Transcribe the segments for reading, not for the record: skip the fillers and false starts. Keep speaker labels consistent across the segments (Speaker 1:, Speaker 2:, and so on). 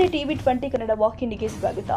Speaker 1: ನಮಸ್ತೆ TV20 ಕನ್ನಡ ವಾಹಿನಿಗೆ ಸ್ವಾಗತ.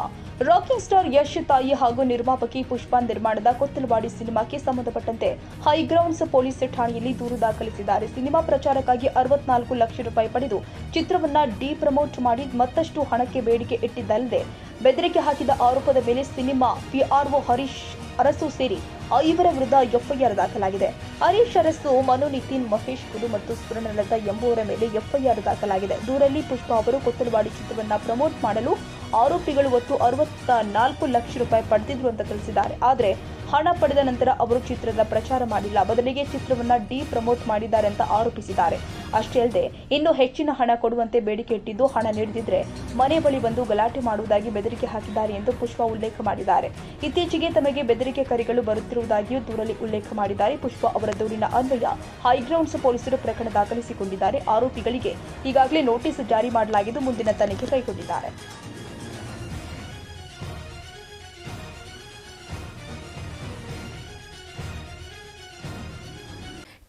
Speaker 1: ರಾಕಿಂಗ್ ಸ್ಟಾರ್ ಯಶ್ ತಾಯಿ ಹಾಗೂ ನಿರ್ಮಾಪಕಿ ಪುಷ್ಪಾ ನಿರ್ಮಾಣದ ಕೊತ್ತಲವಾಡಿ ಸಿನಿಮಾಕ್ಕೆ ಸಂಬಂಧಪಟ್ಟಂತೆ ಹೈಗ್ರೌಂಡ್ಸ್ ಪೊಲೀಸ್ ಠಾಣೆಯಲ್ಲಿ ದೂರು ದಾಖಲಿಸಿದ್ದಾರೆ. ಸಿನಿಮಾ ಪ್ರಚಾರಕ್ಕಾಗಿ 64 ಲಕ್ಷ ರೂಪಾಯಿ ಪಡೆದು ಚಿತ್ರವನ್ನ ಡಿ-ಪ್ರಮೋಟ್ ಮಾಡಿ ಮತ್ತಷ್ಟು ಹಣಕ್ಕೆ ಬೇಡಿಕೆ ಇಟ್ಟಿದ್ದಲ್ಲದೆ ಬೆದರಿಕೆ ಹಾಕಿದ ಆರೋಪದ ಮೇಲೆ ಸಿನಿಮಾ PRO ಹರೀಶ್ ಅರಸು ಸೇರಿ 5 ವಿರುದ್ಧ FIR ದಾಖಲಾಗಿದೆ. ಹರೀಶ್ ಅರಸು, ಮನು, ನಿತಿನ್, ಮಹೇಶ್ ಕುಲು ಮತ್ತು ಸ್ವರ್ಣಲತಾ ಎಂಬುವರ ಮೇಲೆ FIR ದಾಖಲಾಗಿದೆ. ದೂರಲ್ಲಿ ಪುಷ್ಪಾ ಅವರು ಕೊತ್ತಲವಾಡಿ ಚಿತ್ರವನ್ನ ಪ್ರಮೋಟ್ ಮಾಡಲು ಆರೋಪಿಗಳು ಒಟ್ಟು 64 ಲಕ್ಷ ರೂಪಾಯಿ ಪಡೆದಿದ್ರು ಅಂತ ತಿಳಿಸಿದ್ದಾರೆ. ಆದರೆ ಹಣ ಪಡೆದ ನಂತರ ಅವರು ಚಿತ್ರದ ಪ್ರಚಾರ ಮಾಡಿಲ್ಲ, ಬದಲಿಗೆ ಚಿತ್ರವನ್ನ ಡಿ-ಪ್ರಮೋಟ್ ಮಾಡಿದ್ದಾರೆ ಅಂತ ಆರೋಪಿಸಿದ್ದಾರೆ. ಅಷ್ಟೇ ಅಲ್ಲದೆ ಇನ್ನು ಹೆಚ್ಚಿನ ಹಣ ಕೊಡುವಂತೆ ಬೇಡಿಕೆ ಇಟ್ಟಿದ್ದು, ಹಣ ನೀಡದಿದ್ರೆ ಮನೆ ಬಳಿ ಬಂದು ಗಲಾಟೆ ಮಾಡುವುದಾಗಿ ಬೆದರಿಕೆ ಹಾಕಿದ್ದಾರೆ ಎಂದು ಪುಷ್ಪಾ ಉಲ್ಲೇಖ ಮಾಡಿದ್ದಾರೆ. ಇತ್ತೀಚೆಗೆ ತಮಗೆ ಬೆದರಿಕೆ ಕರೆಗಳು ಬರುತ್ತಿರುವುದಾಗಿಯೂ ದೂರಲ್ಲಿ ಉಲ್ಲೇಖ ಮಾಡಿದ್ದಾರೆ. ಪುಷ್ಪಾ ಅವರ ದೂರಿನ ಅನ್ವಯ ಹೈಗ್ರೌಂಡ್ಸ್ ಪೊಲೀಸರು ಪ್ರಕರಣ ದಾಖಲಿಸಿಕೊಂಡಿದ್ದಾರೆ. ಆರೋಪಿಗಳಿಗೆ ಈಗಾಗಲೇ ನೋಟಿಸ್ ಜಾರಿ ಮಾಡಲಾಗಿದ್ದು ಮುಂದಿನ ತನಿಖೆ ಕೈಗೊಂಡಿದ್ದಾರೆ.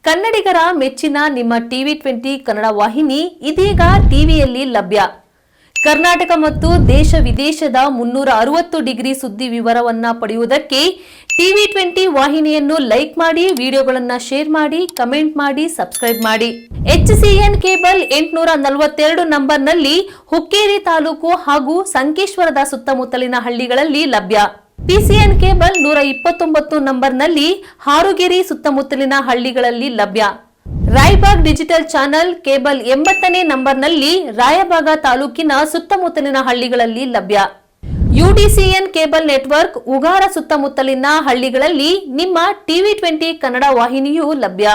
Speaker 2: ಕನ್ನಡಿಗರ ಮೆಚ್ಚಿನ ನಿಮ್ಮ TV20 ಕನ್ನಡ ವಾಹಿನಿ ಇದೀಗ ಟಿವಿಯಲ್ಲಿ ಲಭ್ಯ. ಕರ್ನಾಟಕ ಮತ್ತು ದೇಶ ವಿದೇಶದ 360 ಡಿಗ್ರಿ ಸುದ್ದಿ ವಿವರವನ್ನ ಪಡೆಯುವುದಕ್ಕೆ TV20 ವಾಹಿನಿಯನ್ನು ಲೈಕ್ ಮಾಡಿ, ವಿಡಿಯೋಗಳನ್ನು ಶೇರ್ ಮಾಡಿ, ಕಮೆಂಟ್ ಮಾಡಿ, ಸಬ್ಸ್ಕ್ರೈಬ್ ಮಾಡಿ. HCN ಕೇಬಲ್ 842 ನಂಬರ್ನಲ್ಲಿ ಹುಕ್ಕೇರಿ ತಾಲೂಕು ಹಾಗೂ ಸಂಕೇಶ್ವರದ ಸುತ್ತಮುತ್ತಲಿನ ಹಳ್ಳಿಗಳಲ್ಲಿ ಲಭ್ಯ. PCN ಕೇಬಲ್ 129 ನಂಬರ್ನಲ್ಲಿ ಹಾರುಗೆರೆ ಸುತ್ತಮುತ್ತಲಿನ ಹಳ್ಳಿಗಳಲ್ಲಿ ಲಭ್ಯ. ರಾಯಬಾಗ್ ಡಿಜಿಟಲ್ ಚಾನೆಲ್ ಕೇಬಲ್ 80ನೇ ನಂಬರ್ನಲ್ಲಿ ರಾಯಬಾಗ ತಾಲೂಕಿನ ಸುತ್ತಮುತ್ತಲಿನ ಹಳ್ಳಿಗಳಲ್ಲಿ ಲಭ್ಯ. UDCN ಕೇಬಲ್ ನೆಟ್ವರ್ಕ್ ಉಗಾರ ಸುತ್ತಮುತ್ತಲಿನ ಹಳ್ಳಿಗಳಲ್ಲಿ ನಿಮ್ಮ TV20 ಕನ್ನಡ ವಾಹಿನಿಯೂ ಲಭ್ಯ.